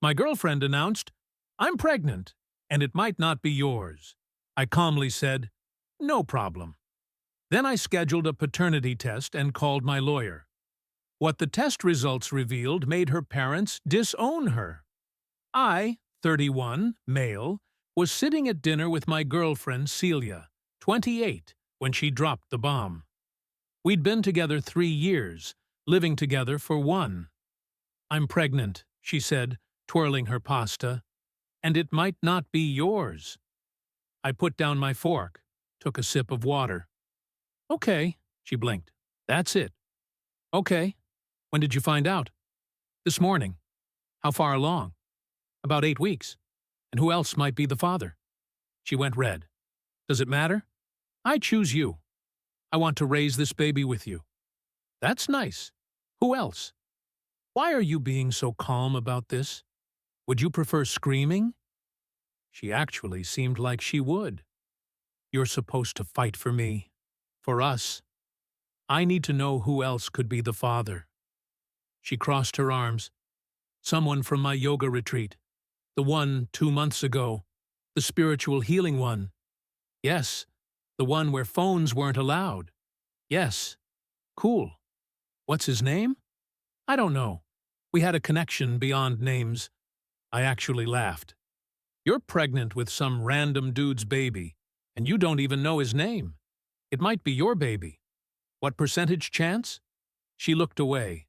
My girlfriend announced, "I'm pregnant, and it might not be yours." I calmly said, "No problem." Then I scheduled a paternity test and called my lawyer. What the test results revealed made her parents disown her. I, 31, male, was sitting at dinner with my girlfriend Celia, 28, when she dropped the bomb. We'd been together 3 years, living together for 1. "I'm pregnant," she said, twirling her pasta, "and it might not be yours." I put down my fork, took a sip of water. "Okay," she blinked. "That's it." "Okay. When did you find out?" "This morning." "How far along?" "About 8 weeks. And who else might be the father?" She went red. "Does it matter?" "I choose you. I want to raise this baby with you." "That's nice. Who else?" "Why are you being so calm about this? Would you prefer screaming?" She actually seemed like she would. "You're supposed to fight for me. For us. I need to know who else could be the father." She crossed her arms. "Someone from my yoga retreat. The one 2 months ago. The spiritual healing one. Yes. The one where phones weren't allowed. Yes. Cool. What's his name?" "I don't know. We had a connection beyond names." I actually laughed. "You're pregnant with some random dude's baby, and you don't even know his name. It might be your baby. What percentage chance?" She looked away.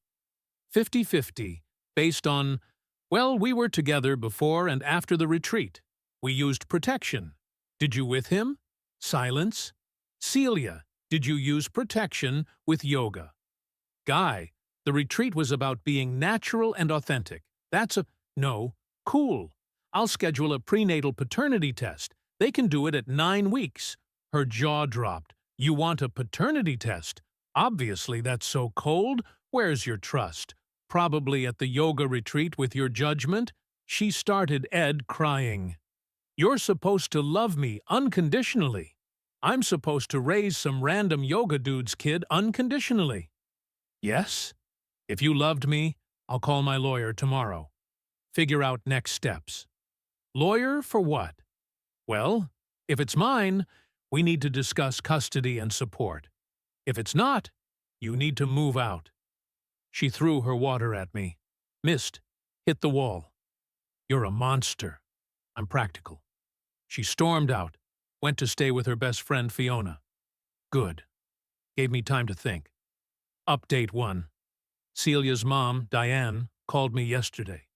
50-50, based on, well, we were together before and after the retreat. We used protection. Did you with him? Silence. Celia, did you use protection with yoga? Guy, the retreat was about being natural and authentic. That's a, no, cool. I'll schedule a prenatal paternity test. They can do it at 9 weeks. Her jaw dropped. You want a paternity test? Obviously that's so cold. Where's your trust? Probably at the yoga retreat with your judgment? She started Ed crying. "You're supposed to love me unconditionally. I'm supposed to raise some random yoga dude's kid unconditionally." "Yes? If you loved me, I'll call my lawyer tomorrow. Figure out next steps." "Lawyer for what?" "Well, if it's mine, we need to discuss custody and support. If it's not, you need to move out." She threw her water at me. Missed. Hit the wall. "You're a monster." I'm practical. She stormed out, went to stay with her best friend Fiona. Good. Gave me time to think. Update 1. Celia's mom, Diane, called me yesterday.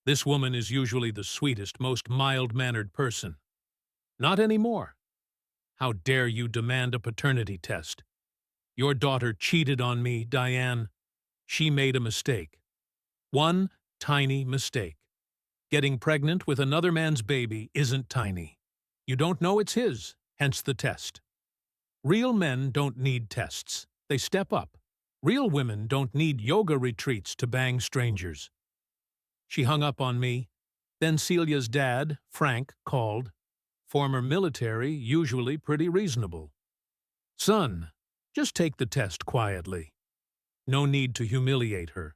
This woman is usually the sweetest, most mild-mannered person. Not anymore. "How dare you demand a paternity test? Your daughter cheated on me, Diane. She made a mistake. One tiny mistake. Getting pregnant with another man's baby isn't tiny. You don't know it's his, hence the test. Real men don't need tests. They step up. Real women don't need yoga retreats to bang strangers." She hung up on me. Then Celia's dad, Frank, called. Former military, usually pretty reasonable. "Son, just take the test quietly. No need to humiliate her.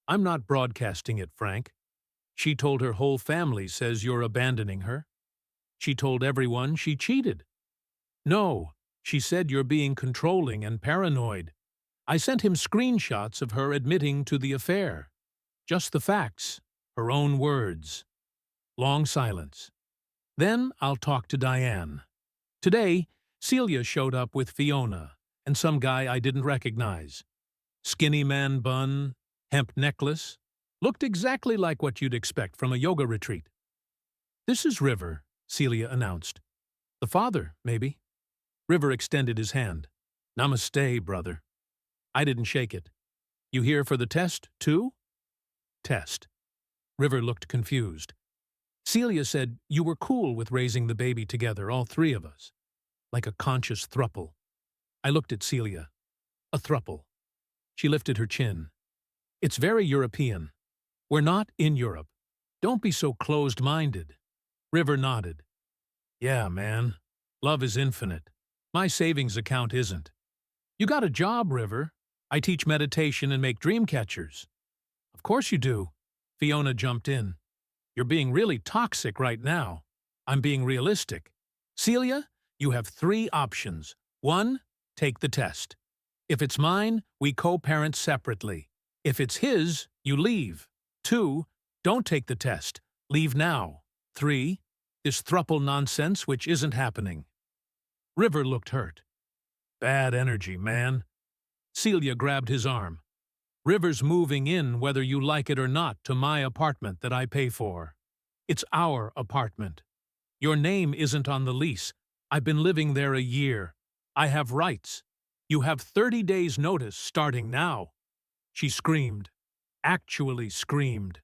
I'm not broadcasting it, Frank. She told her whole family says you're abandoning her. She told everyone she cheated. No, she said you're being controlling and paranoid. I sent him screenshots of her admitting to the affair. Just the facts, her own words." Long silence. "Then I'll talk to Diane. Today, Celia showed up with Fiona and some guy I didn't recognize. Skinny man bun, hemp necklace. Looked exactly like what you'd expect from a yoga retreat. "This is River," Celia announced. "The father, maybe." River extended his hand. "Namaste, brother." I didn't shake it. "You here for the test, too?" "Test." River looked confused. "Celia said you were cool with raising the baby together, all 3 of us. Like a conscious thruple." I looked at Celia. "A thruple." She lifted her chin. "It's very European. We're not in Europe. Don't be so closed-minded." River nodded. "Yeah, man. Love is infinite. My savings account isn't." "You got a job, River. I teach meditation and make dream catchers." "Of course you do." Fiona jumped in. You're being really toxic right now. I'm being realistic. Celia, you have three options. 1, take the test. If it's mine, we co-parent separately. If it's his, you leave. 2, don't take the test. Leave now. 3, this thruple nonsense which isn't happening. River looked hurt. Bad energy, man. Celia grabbed his arm. River's moving in whether you like it or not to my apartment that I pay for. It's our apartment. Your name isn't on the lease. I've been living there a year. I have rights. You have 30 days' notice starting now. She screamed. Actually screamed.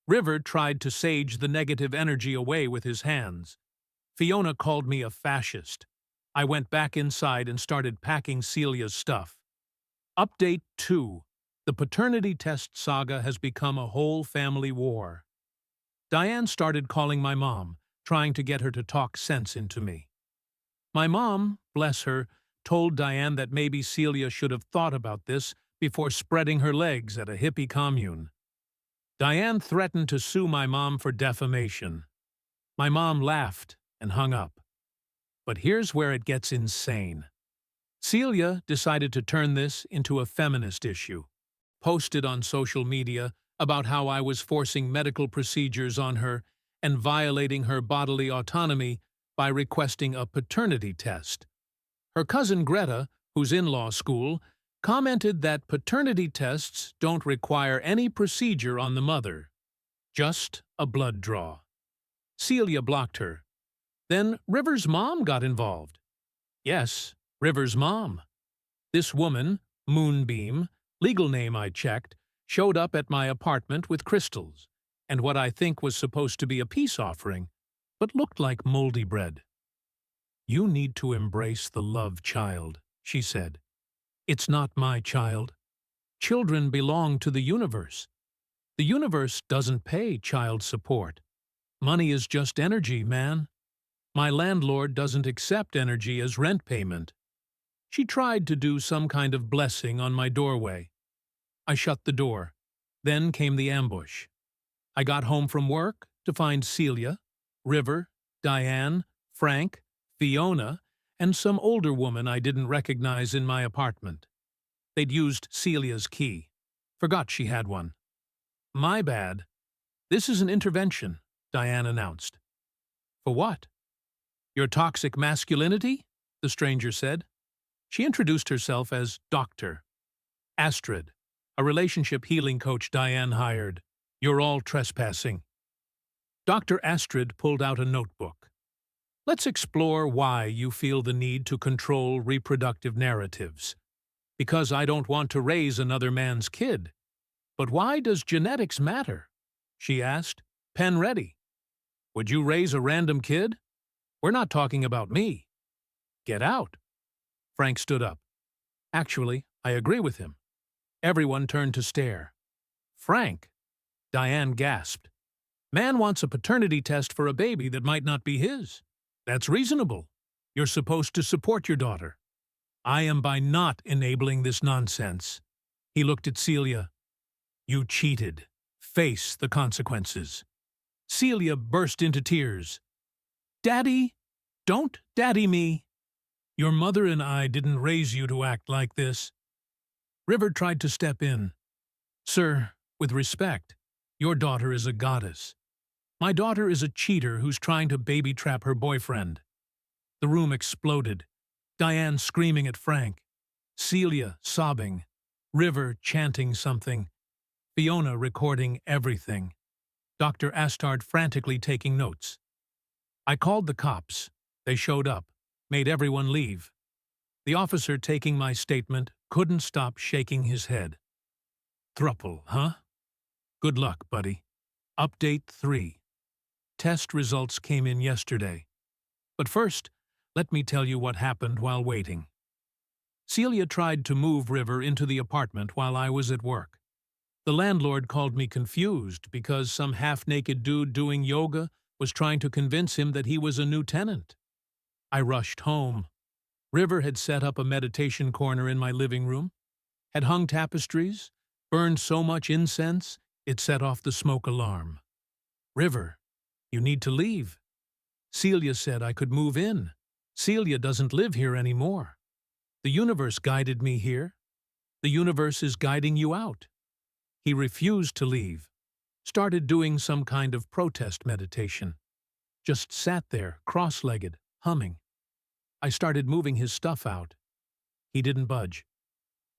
River tried to sage the negative energy away with his hands. Fiona called me a fascist. I went back inside and started packing Celia's stuff. Update 2. The paternity test saga has become a whole family war. Diane started calling my mom, trying to get her to talk sense into me. My mom, bless her, told Diane that maybe Celia should have thought about this before spreading her legs at a hippie commune. Diane threatened to sue my mom for defamation. My mom laughed and hung up. But here's where it gets insane. Celia decided to turn this into a feminist issue, posted on social media about how I was forcing medical procedures on her and violating her bodily autonomy by requesting a paternity test. Her cousin Greta, who's in law school, commented that paternity tests don't require any procedure on the mother, just a blood draw. Celia blocked her. Then River's mom got involved. Yes, River's mom. This woman, Moonbeam, legal name I checked, showed up at my apartment with crystals and what I think was supposed to be a peace offering, but looked like moldy bread. You need to embrace the love child, she said. It's not my child. Children belong to the universe. The universe doesn't pay child support. Money is just energy, man. My landlord doesn't accept energy as rent payment. She tried to do some kind of blessing on my doorway. I shut the door. Then came the ambush. I got home from work to find Celia, River, Diane, Frank, Fiona, and some older woman I didn't recognize in my apartment. They'd used Celia's key. Forgot she had one. My bad. This is an intervention, Diane announced. For what? Your toxic masculinity? The stranger said. She introduced herself as Dr. Astrid, a relationship healing coach Diane hired. You're all trespassing. Dr. Astrid pulled out a notebook. Let's explore why you feel the need to control reproductive narratives. Because I don't want to raise another man's kid. But why does genetics matter? She asked. Pen ready. Would you raise a random kid? We're not talking about me. Get out. Frank stood up. Actually, I agree with him. Everyone turned to stare. Frank? Diane gasped. Man wants a paternity test for a baby that might not be his. That's reasonable. You're supposed to support your daughter. I am by not enabling this nonsense. He looked at Celia. You cheated. Face the consequences. Celia burst into tears. Daddy, don't daddy me. Your mother and I didn't raise you to act like this. River tried to step in. Sir, with respect, your daughter is a goddess. My daughter is a cheater who's trying to baby-trap her boyfriend. The room exploded. Diane screaming at Frank. Celia sobbing. River chanting something. Fiona recording everything. Dr. Astard frantically taking notes. I called the cops. They showed up, made everyone leave. The officer taking my statement couldn't stop shaking his head. Thruple, huh? Good luck, buddy. Update 3. Test results came in yesterday. But first, let me tell you what happened while waiting. Celia tried to move River into the apartment while I was at work. The landlord called me confused because some half-naked dude doing yoga was trying to convince him that he was a new tenant. I rushed home. River had set up a meditation corner in my living room, had hung tapestries, burned so much incense it set off the smoke alarm. River, you need to leave. Celia said I could move in. Celia doesn't live here anymore. The universe guided me here. The universe is guiding you out. He refused to leave. Started doing some kind of protest meditation. Just sat there, cross-legged, humming. I started moving his stuff out. He didn't budge.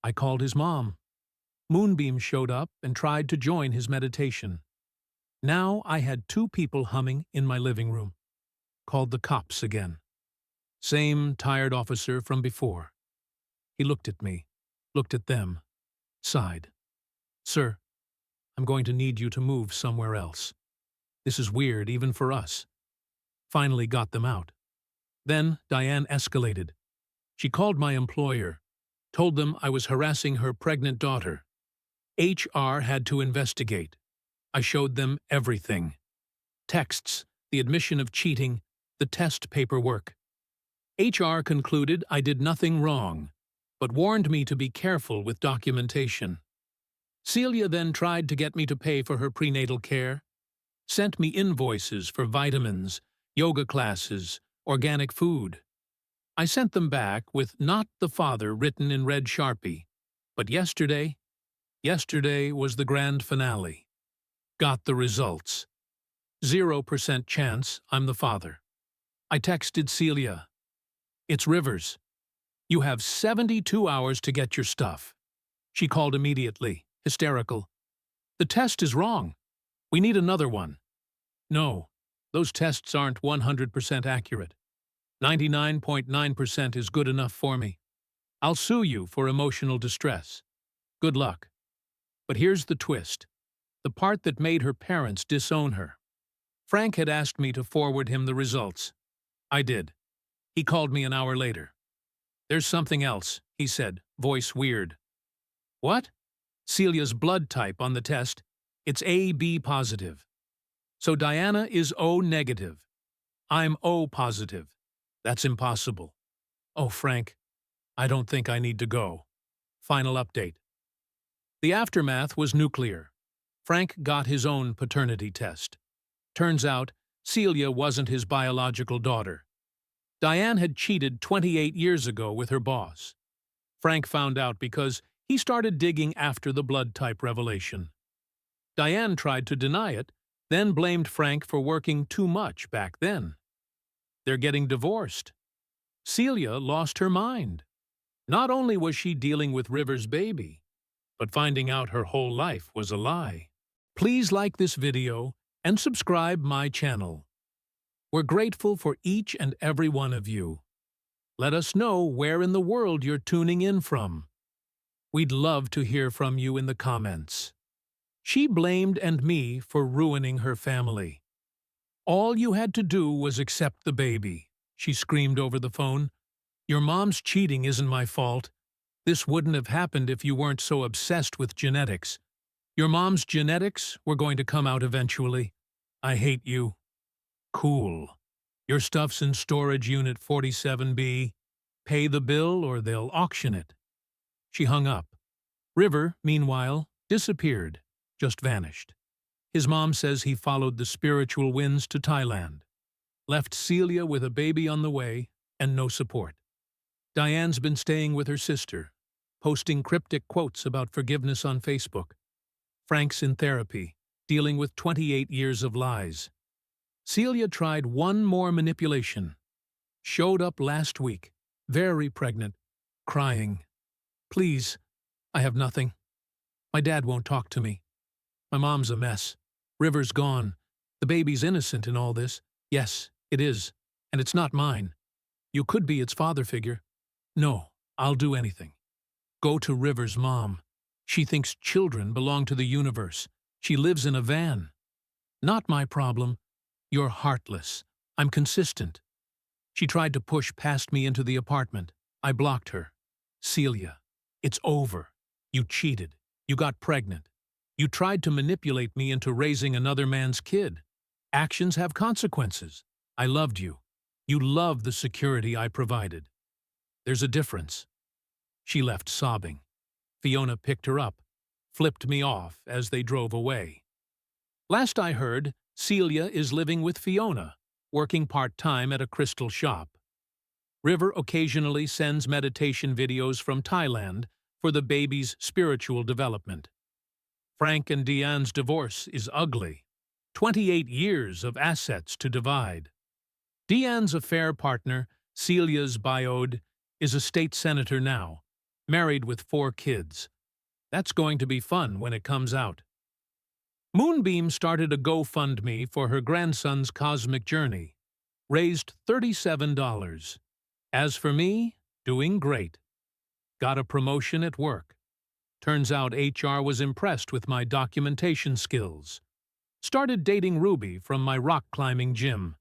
I called his mom. Moonbeam showed up and tried to join his meditation. Now I had 2 people humming in my living room. Called the cops again. Same tired officer from before. He looked at me, looked at them, sighed. Sir, I'm going to need you to move somewhere else. This is weird even for us. Finally got them out. Then Diane escalated. She called my employer, told them I was harassing her pregnant daughter. HR had to investigate. I showed them everything. Texts, the admission of cheating, the test paperwork. HR concluded I did nothing wrong, but warned me to be careful with documentation. Celia then tried to get me to pay for her prenatal care, sent me invoices for vitamins, yoga classes, organic food. I sent them back with "not the father" written in red Sharpie. But yesterday was the grand finale. Got the results. 0% chance I'm the father. I texted Celia. It's Rivers. You have 72 hours to get your stuff. She called immediately, hysterical. The test is wrong. We need another one. No, those tests aren't 100% accurate. 99.9% is good enough for me. I'll sue you for emotional distress. Good luck. But here's the twist. The part that made her parents disown her. Frank had asked me to forward him the results. I did. He called me an hour later. There's something else, he said, voice weird. What? Celia's blood type on the test. It's AB positive. So Diana is O negative. I'm O positive. That's impossible. Oh, Frank, I don't think I need to go. Final update. The aftermath was nuclear. Frank got his own paternity test. Turns out, Celia wasn't his biological daughter. Diane had cheated 28 years ago with her boss. Frank found out because he started digging after the blood type revelation. Diane tried to deny it, then blamed Frank for working too much back then. They're getting divorced. Celia lost her mind. Not only was she dealing with Rivers' baby, but finding out her whole life was a lie. Please like this video and subscribe my channel. We're grateful for each and every one of you. Let us know where in the world you're tuning in from. We'd love to hear from you in the comments. She blamed and me for ruining her family. All you had to do was accept the baby, she screamed over the phone. Your mom's cheating isn't my fault. This wouldn't have happened if you weren't so obsessed with genetics. Your mom's genetics were going to come out eventually. I hate you. Cool. Your stuff's in storage unit 47B. Pay the bill or they'll auction it. She hung up. River, meanwhile, disappeared, just vanished. His mom says he followed the spiritual winds to Thailand. Left Celia with a baby on the way and no support. Diane's been staying with her sister, posting cryptic quotes about forgiveness on Facebook. Frank's in therapy, dealing with 28 years of lies. Celia tried one more manipulation. Showed up last week, very pregnant, crying. Please, I have nothing. My dad won't talk to me. My mom's a mess. River's gone. The baby's innocent in all this. Yes, it is. And it's not mine. You could be its father figure. No, I'll do anything. Go to River's mom. She thinks children belong to the universe. She lives in a van. Not my problem. You're heartless. I'm consistent. She tried to push past me into the apartment. I blocked her. Celia, it's over. You cheated. You got pregnant. You tried to manipulate me into raising another man's kid. Actions have consequences. I loved you. You loved the security I provided. There's a difference. She left sobbing. Fiona picked her up, flipped me off as they drove away. Last I heard, Celia is living with Fiona, working part-time at a crystal shop. River occasionally sends meditation videos from Thailand for the baby's spiritual development. Frank and Deanne's divorce is ugly. 28 years of assets to divide. Deanne's affair partner, Celia's biode, is a state senator now, married with 4 kids. That's going to be fun when it comes out. Moonbeam started a GoFundMe for her grandson's cosmic journey. Raised $37. As for me, doing great. Got a promotion at work. Turns out HR was impressed with my documentation skills. Started dating Ruby from my rock climbing gym.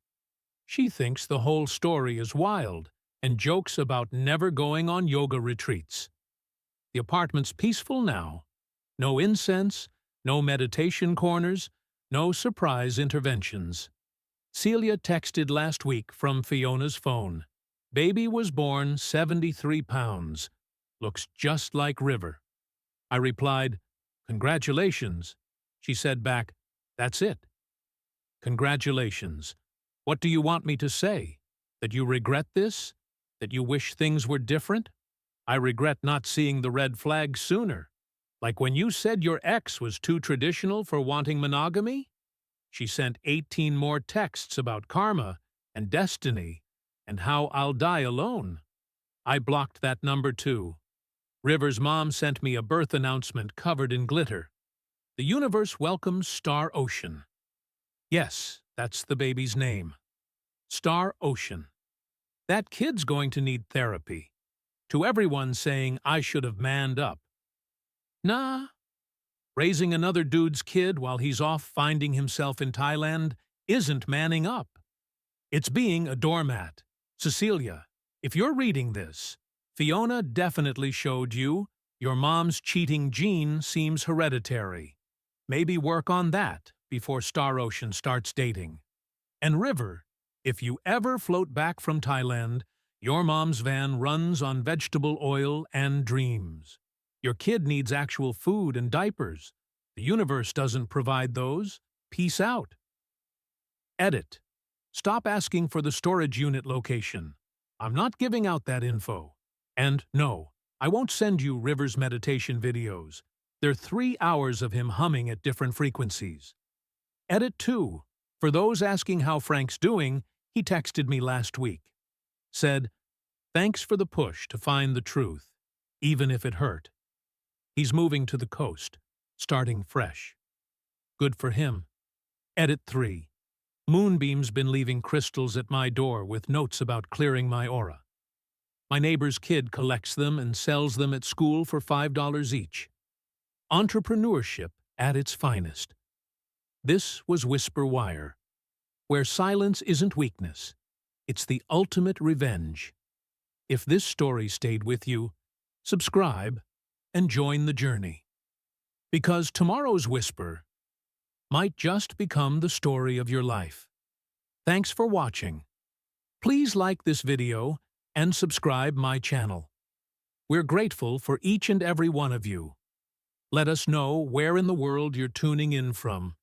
She thinks the whole story is wild and jokes about never going on yoga retreats. The apartment's peaceful now. No incense, no meditation corners, no surprise interventions. Celia texted last week from Fiona's phone. Baby was born 73 pounds. Looks just like River. I replied, "Congratulations." She said back, "That's it." Congratulations. What do you want me to say? That you regret this? That you wish things were different? I regret not seeing the red flag sooner. Like when you said your ex was too traditional for wanting monogamy? She sent 18 more texts about karma and destiny and how I'll die alone. I blocked that number too. River's mom sent me a birth announcement covered in glitter. The universe welcomes Star Ocean. Yes, that's the baby's name. Star Ocean. That kid's going to need therapy. To everyone saying I should have manned up. Nah. Raising another dude's kid while he's off finding himself in Thailand isn't manning up. It's being a doormat. Cecilia, if you're reading this, Fiona definitely showed you your mom's cheating gene seems hereditary. Maybe work on that before Star Ocean starts dating. And River, if you ever float back from Thailand, your mom's van runs on vegetable oil and dreams. Your kid needs actual food and diapers. The universe doesn't provide those. Peace out. Edit. Stop asking for the storage unit location. I'm not giving out that info. And no, I won't send you River's meditation videos. They're 3 hours of him humming at different frequencies. Edit 2. For those asking how Frank's doing, he texted me last week. Said, "Thanks for the push to find the truth, even if it hurt." He's moving to the coast, starting fresh. Good for him. Edit 3. Moonbeam's been leaving crystals at my door with notes about clearing my aura. My neighbor's kid collects them and sells them at school for $5 each. Entrepreneurship at its finest. This was Whisper Wire, where silence isn't weakness. It's the ultimate revenge. If this story stayed with you, subscribe and join the journey. Because tomorrow's whisper might just become the story of your life. Thanks for watching. Please like this video and subscribe my channel. We're grateful for each and every one of you. Let us know where in the world you're tuning in from.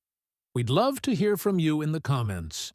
We'd love to hear from you in the comments.